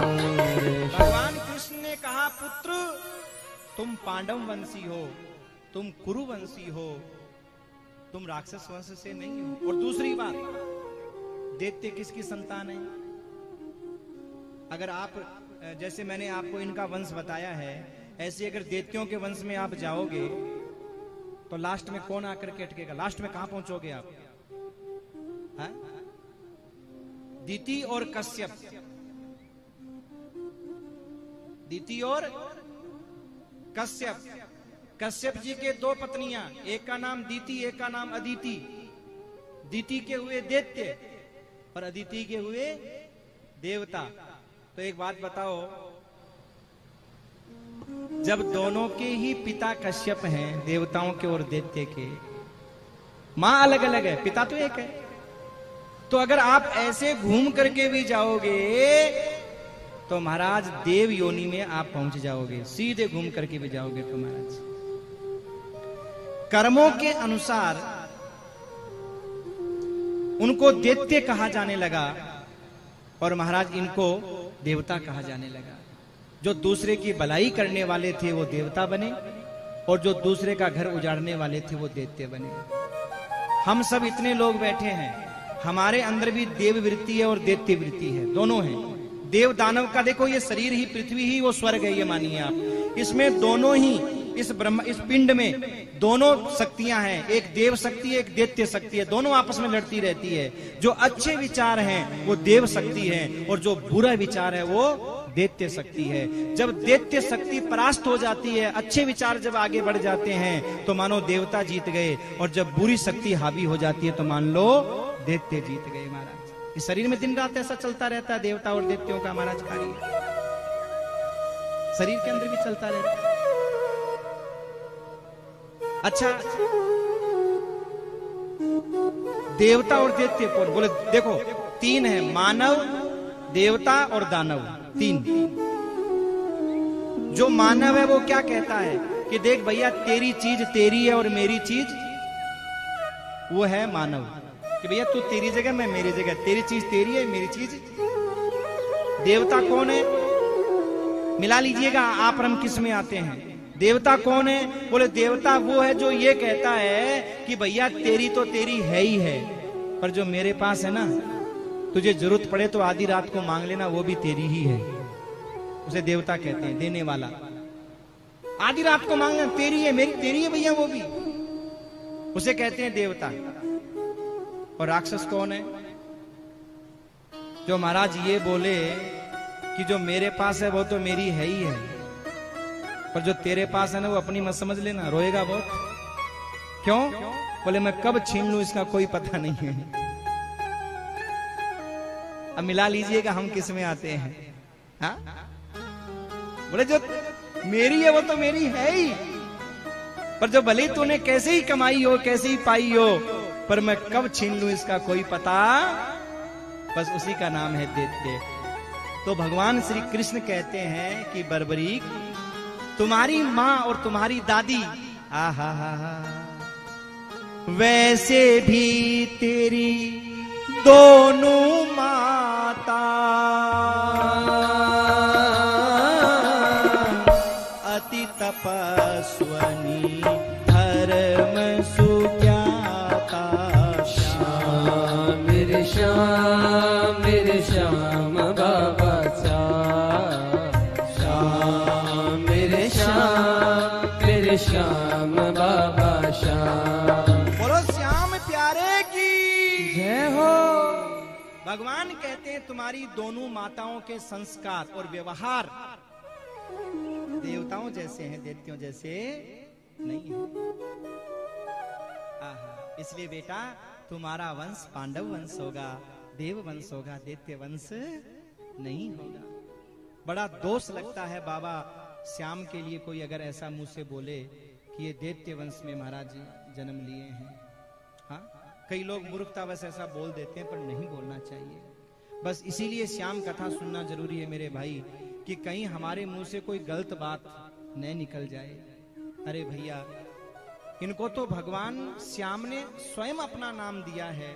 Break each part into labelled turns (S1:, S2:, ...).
S1: भगवान कृष्ण ने कहा, पुत्र तुम पांडव वंशी हो, तुम कुरु वंशी हो, तुम राक्षस वंश से नहीं हो। और दूसरी बात, दैत्य किसकी संतान है? अगर आप, जैसे मैंने आपको इनका वंश बताया है, ऐसे अगर दैत्यों के वंश में आप जाओगे तो लास्ट में कौन आकर के अटकेगा? लास्ट में कहां पहुंचोगे आप? दिति और कश्यप, दिति और कश्यप। कश्यप जी के दो पत्नियां, एक का नाम दिति, एक का नाम अदिति। दिति के हुए दैत्य और अदिति के हुए देवता। तो एक बात बताओ, जब दोनों के ही पिता कश्यप हैं, देवताओं के और दैत्य के, मां अलग अलग है, पिता तो एक है, तो अगर आप ऐसे घूम करके भी जाओगे तो महाराज देव योनि में आप पहुंच जाओगे। सीधे घूम करके भी जाओगे तो महाराज कर्मों के अनुसार उनको दैत्य कहा जाने लगा और महाराज इनको देवता कहा जाने लगा। जो दूसरे की भलाई करने वाले थे वो देवता बने और जो दूसरे का घर उजाड़ने वाले थे वो दैत्य बने। हम सब इतने लोग बैठे हैं, हमारे अंदर भी देव वृत्ति है और दैत्य वृत्ति है, दोनों हैं। देव दानव का देखो, ये शरीर ही, पृथ्वी ही वो स्वर्ग है, ये मानिए आप। इसमें दोनों ही, इस पिंड में दोनों शक्तियां हैं, एक देव शक्ति है, एक दैत्य शक्ति है, दोनों आपस में लड़ती रहती है। जो अच्छे विचार हैं वो देव शक्ति है और जो बुरा विचार है वो दैत्य शक्ति है। जब दैत्य शक्ति परास्त हो जाती है, अच्छे विचार जब आगे बढ़ जाते हैं तो मानो देवता जीत गए, और जब बुरी शक्ति हावी हो जाती है तो मान लो दैत्य जीत गए महाराज। इस शरीर में दिन रात ऐसा चलता रहता है, देवता और दैत्यों का महाराज कार्य शरीर के अंदर भी चलता रहता है। अच्छा, देवता और दैत्य कौन? बोले देखो, तीन है, मानव, देवता और दानव, तीन। जो मानव है वो क्या कहता है कि देख भैया, तेरी चीज तेरी है और मेरी चीज, वो है मानव। कि भैया तू तेरी जगह, मैं मेरी जगह, तेरी चीज तेरी है, मेरी चीज। देवता कौन है? मिला लीजिएगा आप और हम किस में आते हैं। देवता कौन है? बोले देवता वो है जो ये कहता है कि भैया तेरी तो तेरी है ही है, पर जो मेरे पास है ना, तुझे जरूरत पड़े तो आधी रात को मांग लेना, वो भी तेरी ही है। उसे देवता कहते हैं, देने वाला। आधी रात को मांगना, तेरी है, मेरी तेरी है भैया, वो भी, उसे कहते हैं देवता। और राक्षस कौन है? जो महाराज ये बोले कि जो मेरे पास है वो तो मेरी है ही है, पर जो तेरे पास है ना वो अपनी मत समझ लेना, रोएगा बहुत। क्यों? बोले मैं कब छीन लूं इसका कोई पता नहीं है। अब मिला लीजिएगा हम किस में आते हैं। हाँ, बोले जो मेरी है वो तो मेरी है ही, पर जो भले तूने कैसे ही कमाई हो, कैसे ही पाई हो, पर मैं कब छीन लूं इसका कोई पता, बस उसी का नाम है दैत्य। तो भगवान श्री कृष्ण कहते हैं कि बर्बरीक, तुम्हारी माँ और तुम्हारी दादी, आहा हा हा, वैसे भी तेरी दोनों माता अति तपस्वनी धर्म सुज्ञाता।
S2: श्याम मेरे श्याम, मेरे श्याम बाबा श्याम, मेरे श्याम, मेरे श्याम बाबा श्याम।
S1: बोलो श्याम प्यारे की
S2: जय हो।
S1: भगवान कहते हैं तुम्हारी दोनों माताओं के संस्कार और व्यवहार देवताओं जैसे हैं, दैत्यों जैसे नहीं है। इसलिए बेटा तुम्हारा वंश पांडव वंश होगा, देव वंश होगा, दैत्य वंश नहीं होगा। बड़ा दोष लगता है बाबा श्याम के लिए कोई अगर ऐसा मुंह से बोले कि ये दैत्य वंश में महाराज जन्म लिए हैं। हाँ, कई लोग मूर्खतावश ऐसा बोल देते हैं, पर नहीं बोलना चाहिए। बस इसीलिए श्याम कथा सुनना जरूरी है मेरे भाई, कि कहीं हमारे मुंह से कोई गलत बात न निकल जाए। अरे भैया, इनको तो भगवान श्याम ने स्वयं अपना नाम दिया है।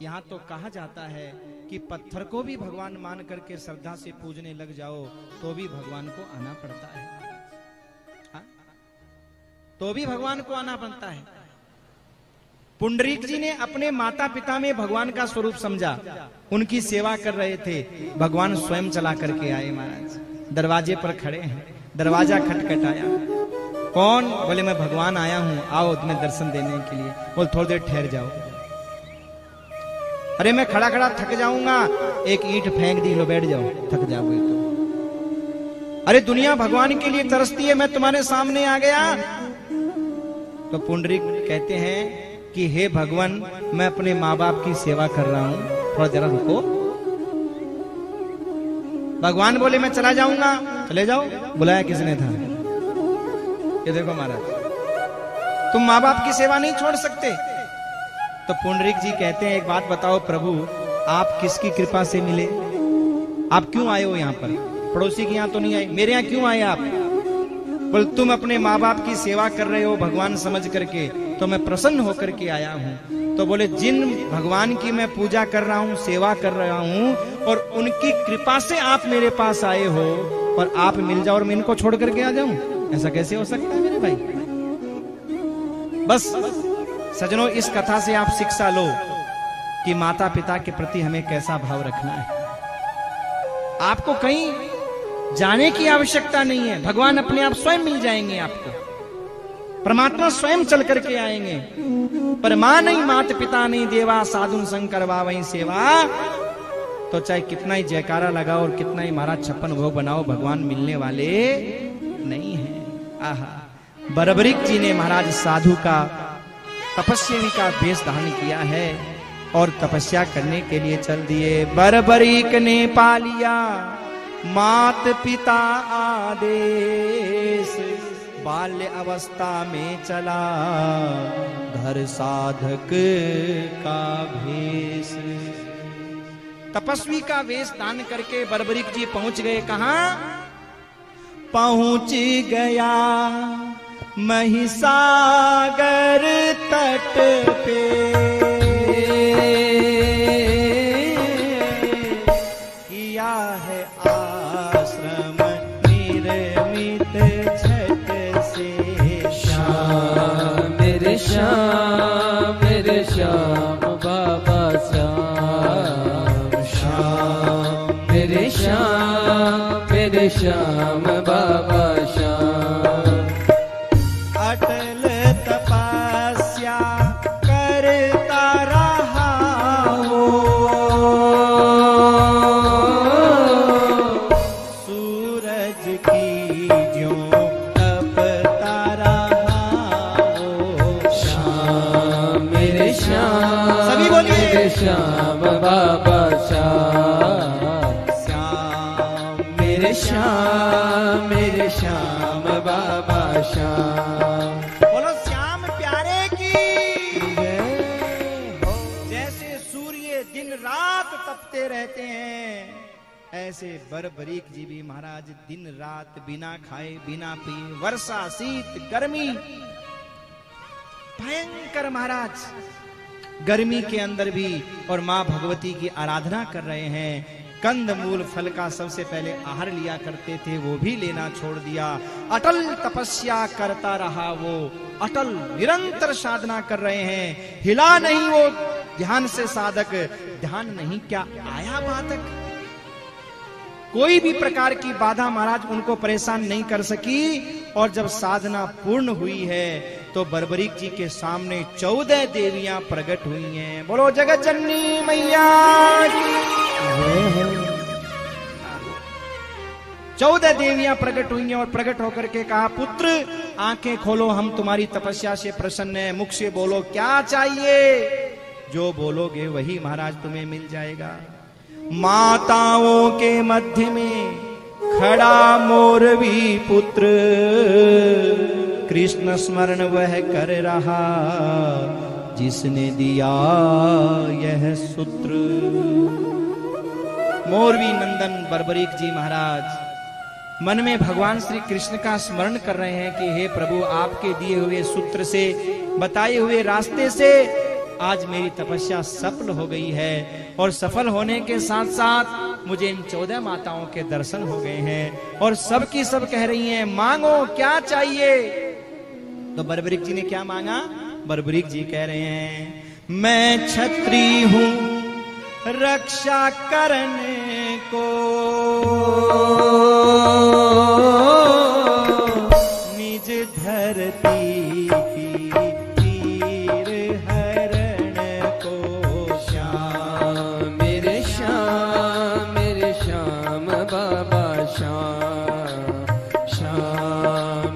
S1: यहां तो कहा जाता है कि पत्थर को भी भगवान मान करके श्रद्धा से पूजने लग जाओ तो भी भगवान को आना पड़ता है। हा? तो भी भगवान को आना पड़ता है। पुंडरीक जी ने अपने माता पिता में भगवान का स्वरूप समझा, उनकी सेवा कर रहे थे। भगवान स्वयं चला करके आए महाराज, दरवाजे पर खड़े हैं, दरवाजा खटखटाया। कौन? बोले मैं भगवान आया हूं, आओ तुम्हें दर्शन देने के लिए। बोल थोड़ी देर ठहर जाओ। अरे मैं खड़ा खड़ा थक जाऊंगा, एक ईंट फेंक दी, लो बैठ जाओ, थक जाओगे तो। अरे दुनिया भगवान के लिए तरसती है, मैं तुम्हारे सामने आ गया। तो पुंडरीक कहते हैं कि हे भगवान, मैं अपने माँ बाप की सेवा कर रहा हूं, थोड़ा जरा रुको। भगवान बोले मैं चला जाऊंगा। चले जाओ, बुलाया किसने था? ये देखो महाराज, तुम माँ बाप की सेवा नहीं छोड़ सकते। तो पुंडरीक जी कहते हैं एक बात बताओ प्रभु, आप किसकी कृपा से मिले? आप क्यों आए हो यहाँ पर? पड़ोसी के यहाँ तो नहीं आए, मेरे यहाँ क्यों आए आप? बोल तुम अपने माँ बाप की सेवा कर रहे हो भगवान समझ करके, तो मैं प्रसन्न होकर के आया हूँ। तो बोले जिन भगवान की मैं पूजा कर रहा हूँ, सेवा कर रहा हूँ, और उनकी कृपा से आप मेरे पास आए हो, और आप मिल जाओ और मैं इनको छोड़ करके आ जाऊं? ऐसा कैसे हो सकता है मेरे भाई? बस सजनों, इस कथा से आप शिक्षा लो कि माता पिता के प्रति हमें कैसा भाव रखना है। आपको कहीं जाने की आवश्यकता नहीं है, भगवान अपने आप स्वयं मिल जाएंगे आपको, परमात्मा स्वयं चल करके आएंगे। पर मां नहीं, मात पिता नहीं, देवा साधुन शंकर वही सेवा। तो चाहे कितना ही जयकारा लगाओ और कितना ही महाराज 56 भोग बनाओ, भगवान मिलने वाले नहीं है। आहा, बरबरीक जी ने महाराज साधु का, तपस्वी का वेश धारण किया है और तपस्या करने के लिए चल दिए। बरबरीक ने पालिया मात पिता आदेश, बाल्य अवस्था में चला घर साधक का भेष। तपस्वी का वेश धारण करके बरबरीक जी पहुंच गए। कहां पहुंच गया? महिसागर तट पे, किया है आश्रम निर्मित छठ से।
S2: श्याम मेरे श्याम, मेरे श्याम बाबा श्याम, श्याम मेरे श्याम, मेरे श्याम बाबा श्याम।
S1: अटल तपस्या करता रहा हो, सूरज की ज्यों तपता रहा हो।
S2: श्याम मेरे श्याम,
S1: सभी बोलिए,
S2: मेरे श्याम बाबा श्याम,
S1: श्याम
S2: मेरे श्याम, मेरे श्याम बाबा श्याम।
S1: बोलो श्याम प्यारे की जय हो। जैसे सूर्य दिन रात तपते रहते हैं, ऐसे बरबरीक जी भी महाराज दिन रात बिना खाए बिना पिए, वर्षा शीत गर्मी, भयंकर महाराज गर्मी के अंदर भी और मां भगवती की आराधना कर रहे हैं। कंद मूल फल का सबसे पहले आहार लिया करते थे, वो भी लेना छोड़ दिया। अटल तपस्या करता रहा वो, अटल निरंतर साधना कर रहे हैं। हिला नहीं वो ध्यान से साधक, ध्यान नहीं क्या आया बाधक। कोई भी प्रकार की बाधा महाराज उनको परेशान नहीं कर सकी। और जब साधना पूर्ण हुई है तो बरबरीक जी के सामने 14 देवियां प्रकट हुई हैं। बोलो जगत जननी मैया की 14 देवियां प्रकट हुई हैं और प्रकट होकर के कहा, पुत्र आंखें खोलो, हम तुम्हारी तपस्या से प्रसन्न हैं। मुख से बोलो क्या चाहिए, जो बोलोगे वही महाराज तुम्हें मिल जाएगा। माताओं के मध्य में खड़ा मोरवी पुत्र, कृष्ण स्मरण वह कर रहा, जिसने दिया यह सूत्र। मोरवी नंदन बरबरीक जी महाराज मन में भगवान श्री कृष्ण का स्मरण कर रहे हैं कि हे प्रभु, आपके दिए हुए सूत्र से, बताए हुए रास्ते से आज मेरी तपस्या सफल हो गई है और सफल होने के साथ साथ मुझे इन 14 माताओं के दर्शन हो गए हैं और सब की सब कह रही हैं मांगो क्या चाहिए। तो बर्बरीक जी ने क्या मांगा? बर्बरीक जी कह रहे हैं मैं छत्री हूं रक्षा करने को, निज धरती की तीर हरण को।
S2: श्याम मेरे श्याम बाबा श्याम, श्याम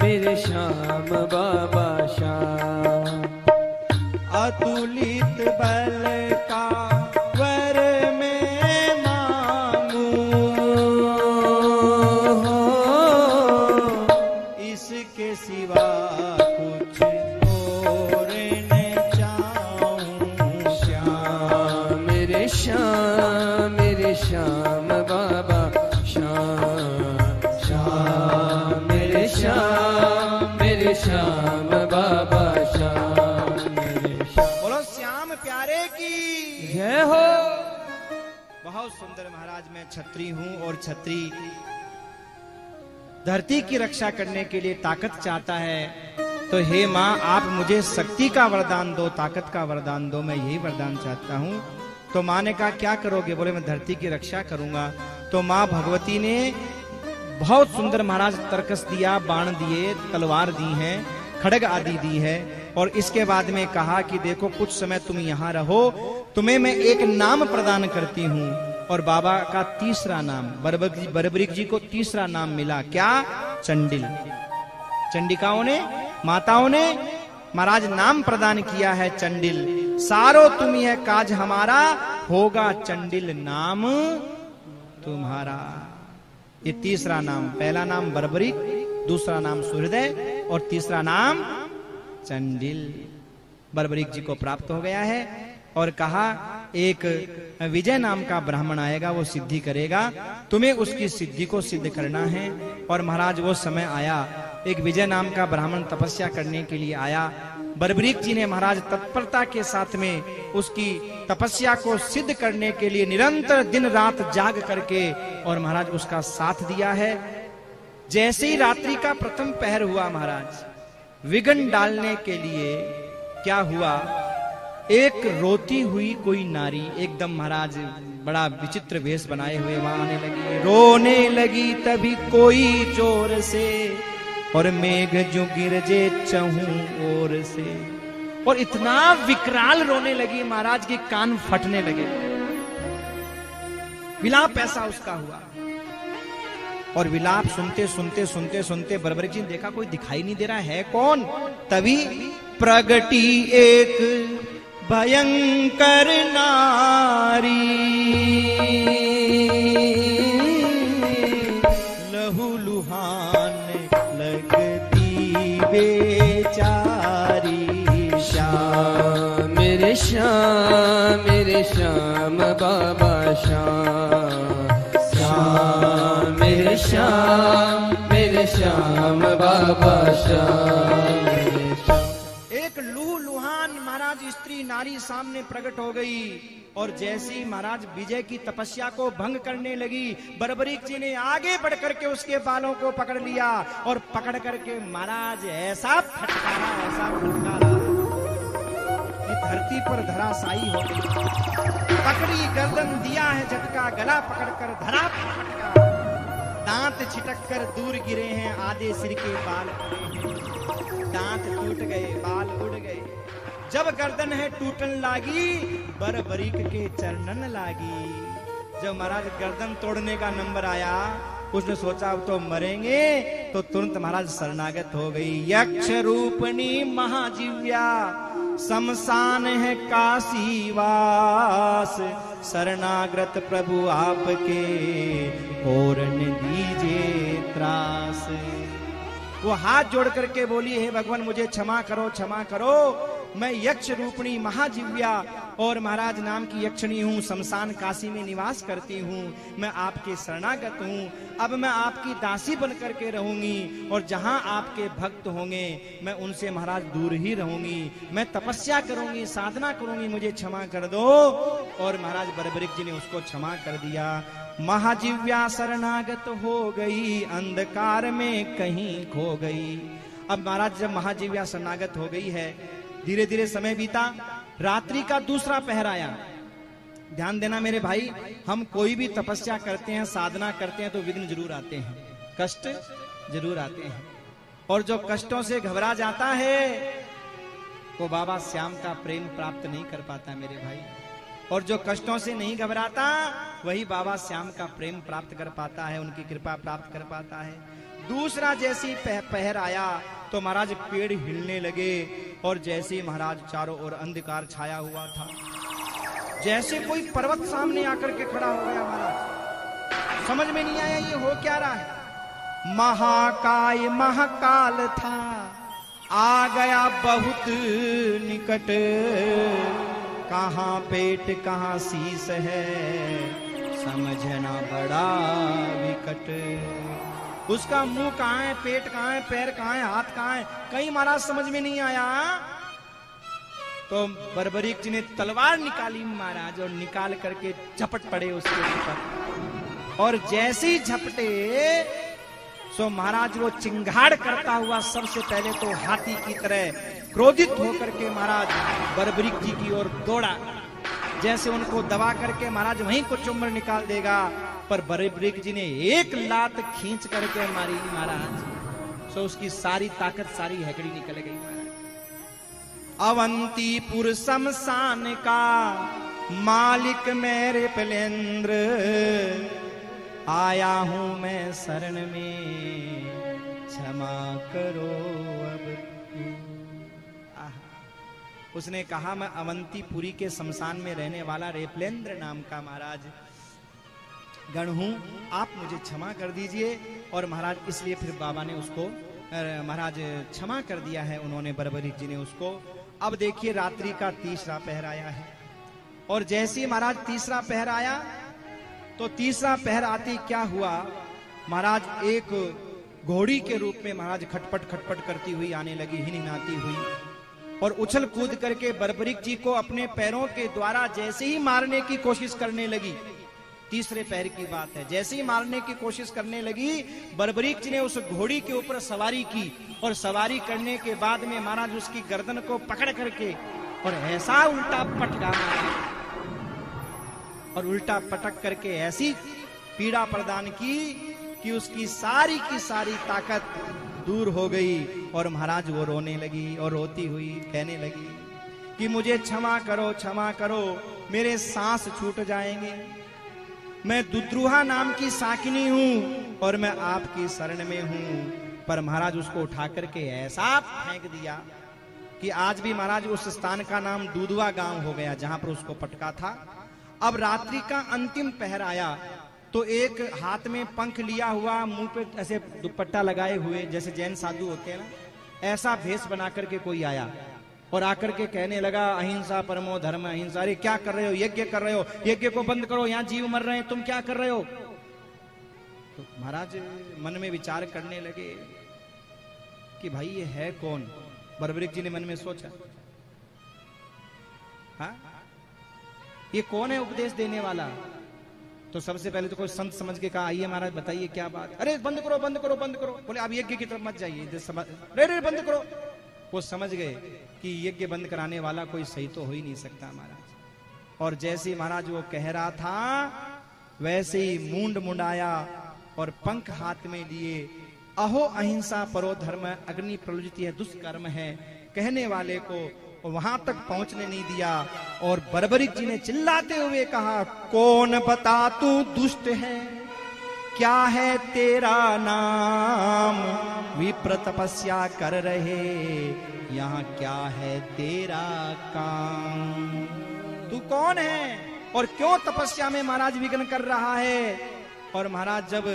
S2: मेरे श्याम बाबा श्याम।
S1: अतुलित बल का वर में मांगू, इसके सिवा कुछ और न चाहूं।
S2: श्याम मेरे श्याम बाबा श्याम, श्याम मेरे श्याम बाबा श्याम।
S1: बोलो श्याम प्यारे की
S2: जय हो।
S1: बहुत सुंदर महाराज, मैं छत्री हूं और छत्री धरती की रक्षा करने के लिए ताकत चाहता है। तो हे माँ आप मुझे शक्ति का वरदान दो, ताकत का वरदान दो, मैं यही वरदान चाहता हूँ। तो माँ ने कहा क्या करोगे? बोले मैं धरती की रक्षा करूंगा। तो माँ भगवती ने बहुत सुंदर महाराज तरकस दिया, बाण दिए, तलवार दी है, खड़ग आदि दी है और इसके बाद में कहा कि देखो कुछ समय तुम यहाँ रहो, तुम्हें मैं एक नाम प्रदान करती हूँ। और बाबा का तीसरा नाम, बर्बरीक जी को तीसरा नाम मिला, क्या? चंडिल। चंडिकाओं ने, माताओं ने महाराज नाम प्रदान किया है चंडिल। सारो तुम्ही है काज हमारा, होगा चंडिल नाम तुम्हारा। ये तीसरा नाम, पहला नाम बर्बरीक, दूसरा नाम सुहृदय और तीसरा नाम चंडिल बर्बरीक जी को प्राप्त हो गया है। और कहा एक विजय नाम का ब्राह्मण आएगा, वो सिद्धि करेगा, तुम्हें उसकी सिद्धि को सिद्ध करना है। और महाराज वो समय आया, एक विजय नाम का ब्राह्मण तपस्या करने के लिए आया। बर्बरीक जी ने महाराज तत्परता के साथ में उसकी तपस्या को सिद्ध करने के लिए निरंतर दिन रात जाग करके और महाराज उसका साथ दिया है। जैसे ही रात्रि का प्रथम पहर हुआ महाराज, विघ्न डालने के लिए क्या हुआ, एक रोती हुई कोई नारी एकदम महाराज बड़ा विचित्र वेश बनाए हुए वहां आने लगी, रोने लगी तभी कोई जोर से, और मेघ जो गिरजे चहूं ओर से। और इतना विकराल रोने लगी महाराज के कान फटने लगे। विलाप ऐसा उसका हुआ। और विलाप सुनते सुनते सुनते सुनते बर्बरीक जी ने देखा कोई दिखाई नहीं दे रहा है, कौन? तभी प्रगटी एक भयंकर नारी, लहू लुहान लगती बेचारी।
S2: श्याम मेरे श्याम बाबा श्याम, श्याम मेरे श्याम बाबा श्याम।
S1: एक लूह लुहान महाराज स्त्री नारी सामने प्रकट हो गई और जैसे ही महाराज विजय की तपस्या को भंग करने लगी, बर्बरीक जी ने आगे बढ़ करके उसके बालों को पकड़ लिया और पकड़ करके महाराज ऐसा फटकारा कि धरती पर धराशायी हो गई। पकड़ी गर्दन दिया है झटका, गला पकड़कर धरा फटका, दांत छिटक कर दूर गिरे हैं, आधे सिर के बाल पड़े हैं, दांत टूट गए, बाल उड़ गए। जब गर्दन है टूटन लागी, बर्बरीक के चरणन लागी। जब महाराज गर्दन तोड़ने का नंबर आया, उसने सोचा अब तो मरेंगे, तो तुरंत महाराज शरणागत हो गई। यक्ष रूपणी महाजीव्या, शमशान है काशीवास, शरणागत प्रभु आपके और न दीजिए त्रास। वो हाथ जोड़ करके बोली, हे भगवान मुझे क्षमा करो क्षमा करो, मैं यक्ष रूपणी महाजीव्या और महाराज नाम की यक्षणी हूँ, शमशान काशी में निवास करती हूँ, मैं आपके शरणागत हूँ। अब मैं आपकी दासी बन करके रहूंगी और जहाँ आपके भक्त होंगे मैं उनसे महाराज दूर ही रहूंगी, मैं तपस्या करूंगी, साधना करूंगी, मुझे क्षमा कर दो। और महाराज बर्बरिक जी ने उसको क्षमा कर दिया। महाजीव्या शरणागत हो गई, अंधकार में कहीं खो गई। अब महाराज जब महाजीव्या शरणागत हो गई है, धीरे धीरे समय बीता, रात्रि का दूसरा पहर आया। ध्यान देना मेरे भाई, हम कोई भी तपस्या करते हैं, साधना करते हैं तो विघ्न जरूर आते हैं, कष्ट जरूर आते हैं। और जो कष्टों से घबरा जाता है वो बाबा श्याम का प्रेम प्राप्त नहीं कर पाता मेरे भाई। और जो कष्टों से नहीं घबराता वही बाबा श्याम का प्रेम प्राप्त कर पाता है, उनकी कृपा प्राप्त कर पाता है। दूसरा जैसी पहर आया तो महाराज पेड़ हिलने लगे और जैसे ही महाराज चारों ओर अंधकार छाया हुआ था, जैसे कोई पर्वत सामने आकर के खड़ा हो गया महाराज। समझ में नहीं आया ये हो क्या रहा है। महाकाय महाकाल था, आ गया बहुत निकट, कहाँ पेट कहाँ शीश है, समझना बड़ा विकट। उसका मुंह कहाँ है, पेट कहाँ है, पैर कहाँ है, हाथ कहाँ है, कहीं महाराज समझ में नहीं आया। तो बर्बरीक जी ने तलवार निकाली महाराज और निकाल करके झपट पड़े उसके ऊपर। और जैसे ही झपटे सो महाराज वो चिंगाड़ करता हुआ सबसे पहले तो हाथी की तरह क्रोधित होकर के महाराज बर्बरीक जी की ओर दौड़ा, जैसे उनको दबा करके महाराज वहीं को चुम्बन निकाल देगा। पर बर्बरीक जी ने एक लात खींच करके मारी महाराज, सो उसकी सारी ताकत, सारी हैकड़ी निकल गई महाराज। अवंतीपुर शमशान का मालिक मेरे प्लेंद्र, आया हूं मैं शरण में, क्षमा करो अब। उसने कहा मैं अवंतीपुरी के शमशान में रहने वाला रेपलेंद्र नाम का महाराज गण हूं, आप मुझे क्षमा कर दीजिए। और महाराज इसलिए फिर बाबा ने उसको महाराज क्षमा कर दिया है उन्होंने, बर्बरीक जी ने उसको। अब देखिए रात्रि का तीसरा पहर आया है और जैसे ही महाराज तीसरा पहर आया तो तीसरा पहर आते क्या हुआ, महाराज एक घोड़ी के रूप में महाराज खटपट खटपट करती हुई आने लगी, हिनहिनाती हुई, और उछल कूद करके बर्बरीक जी को अपने पैरों के द्वारा जैसे ही मारने की कोशिश करने लगी। तीसरे पैर की बात है, जैसे ही मारने की कोशिश करने लगी बर्बरीक जी ने उस घोड़ी के ऊपर सवारी की और सवारी करने के बाद में महाराज उसकी गर्दन को पकड़ करके और ऐसा उल्टा पटका और उल्टा पटक करके ऐसी पीड़ा प्रदान की कि उसकी सारी की सारी ताकत दूर हो गई। और महाराज वो रोने लगी और रोती हुई कहने लगी कि मुझे क्षमा करो, क्षमा करो, मेरे सांस छूट जाएंगे, मैं दुद्रुहा नाम की साकिनी हूं और मैं आपकी शरण में हूं। पर महाराज उसको उठा करके ऐसा फेंक दिया कि आज भी महाराज उस स्थान का नाम दूधवा गांव हो गया जहां पर उसको पटका था। अब रात्रि का अंतिम पहर आया तो एक हाथ में पंख लिया हुआ, मुंह पे ऐसे दुपट्टा लगाए हुए जैसे जैन साधु होते हैं ना, ऐसा भेष बना करके कोई आया और आकर के कहने लगा अहिंसा परमो धर्म अहिंसा। अरे क्या कर रहे हो, यज्ञ कर रहे हो, यज्ञ को बंद करो, यहाँ जीव मर रहे हैं, तुम क्या कर रहे हो। तो महाराज मन में विचार करने लगे कि भाई ये है कौन। बर्बरीक जी ने मन में सोचा, हाँ ये कौन है उपदेश देने वाला। तो सबसे पहले तो कोई संत समझ के कहा आइए महाराज बताइए क्या बात। अरे बंद करो बंद करो बंद करो। बोले आप यज्ञ की तरफ मत जाइए, रे बंद करो। वो समझ गए कि यज्ञ बंद कराने वाला कोई सही तो हो ही नहीं सकता महाराज। और जैसे महाराज वो कह रहा था वैसे ही मूंड मुंडाया और पंख हाथ में लिए, अहो अहिंसा परो धर्म, अग्नि प्रलुजित है दुष्कर्म है, कहने वाले को वहां तक पहुंचने नहीं दिया। और बर्बरीक जी ने चिल्लाते हुए कहा कौन बता तू दुष्ट है, क्या है तेरा नाम, विप्र तपस्या कर रहे यहाँ क्या है तेरा काम। तू कौन है और क्यों तपस्या में महाराज विघ्न कर रहा है। और महाराज जब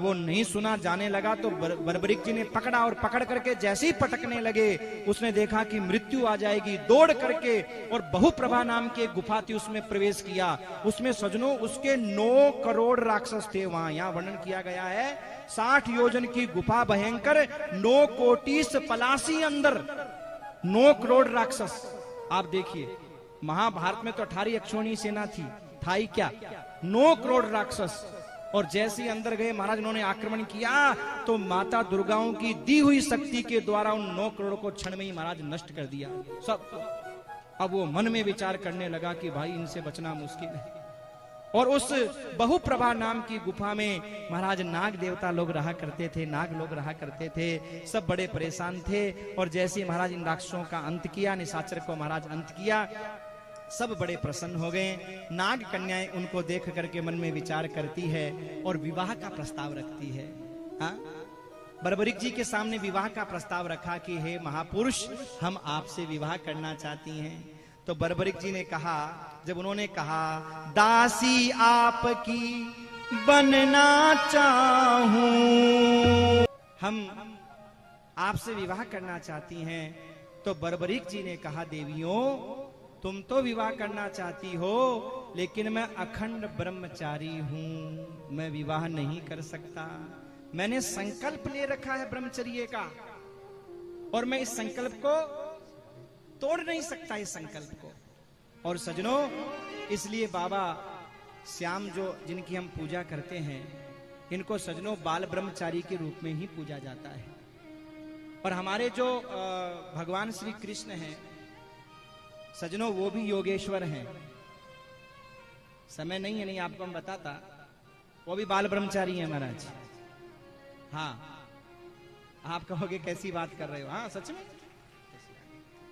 S1: वो नहीं सुना जाने लगा तो बर्बरीक जी ने पकड़ा और पकड़ करके जैसे ही पटकने लगे उसने देखा कि मृत्यु आ जाएगी, दौड़ करके और बहुप्रभा नाम की एक गुफा थी उसमें प्रवेश किया। उसमें सजनों उसके 9 करोड़ राक्षस थे वहां। यहाँ वर्णन किया गया है 60 योजन की गुफा भयंकर, 9 कोटिस पलासी अंदर, 9 करोड़ राक्षस। आप देखिए महाभारत में तो 18 अक्षौणी सेना थी, था ही क्या, 9 करोड़ राक्षस। और जैसे ही अंदर गए महाराज उन्होंने आक्रमण किया तो माता दुर्गाओं की दी हुई शक्ति के द्वारा उन 9 करोड़ को क्षण में ही महाराज नष्ट कर दिया सब। अब वो मन में विचार करने लगा कि भाई इनसे बचना मुश्किल है। और उस बहुप्रभा नाम की गुफा में महाराज नाग देवता लोग रहा करते थे, नाग लोग रहा करते थे, सब बड़े परेशान थे। और जैसे ही महाराज इन राक्षसों का अंत किया, निशाचर को महाराज अंत किया, सब बड़े प्रसन्न हो गए। नाग कन्याएं उनको देख करके मन में विचार करती है और विवाह का प्रस्ताव रखती है। बर्बरीक जी के सामने विवाह का प्रस्ताव रखा कि हे महापुरुष, हम आपसे विवाह करना चाहती हैं। तो बर्बरीक जी ने कहा, जब उन्होंने कहा दासी आपकी बनना चाहूं, हम आपसे विवाह करना चाहती हैं। तो बर्बरीक जी ने कहा देवियों तुम तो विवाह करना चाहती हो लेकिन मैं अखंड ब्रह्मचारी हूं, मैं विवाह नहीं कर सकता। मैंने संकल्प ले रखा है ब्रह्मचर्य का और मैं इस संकल्प को तोड़ नहीं सकता, इस संकल्प को। और सजनों इसलिए बाबा श्याम जो जिनकी हम पूजा करते हैं, इनको सजनों बाल ब्रह्मचारी के रूप में ही पूजा जाता है। और हमारे जो भगवान श्री कृष्ण हैं सजनों, वो भी योगेश्वर हैं। समय नहीं है, नहीं आपको हम बताता, वो भी बाल ब्रह्मचारी हैं महाराज। हाँ, आप कहोगे कैसी बात कर रहे हो। हाँ सच में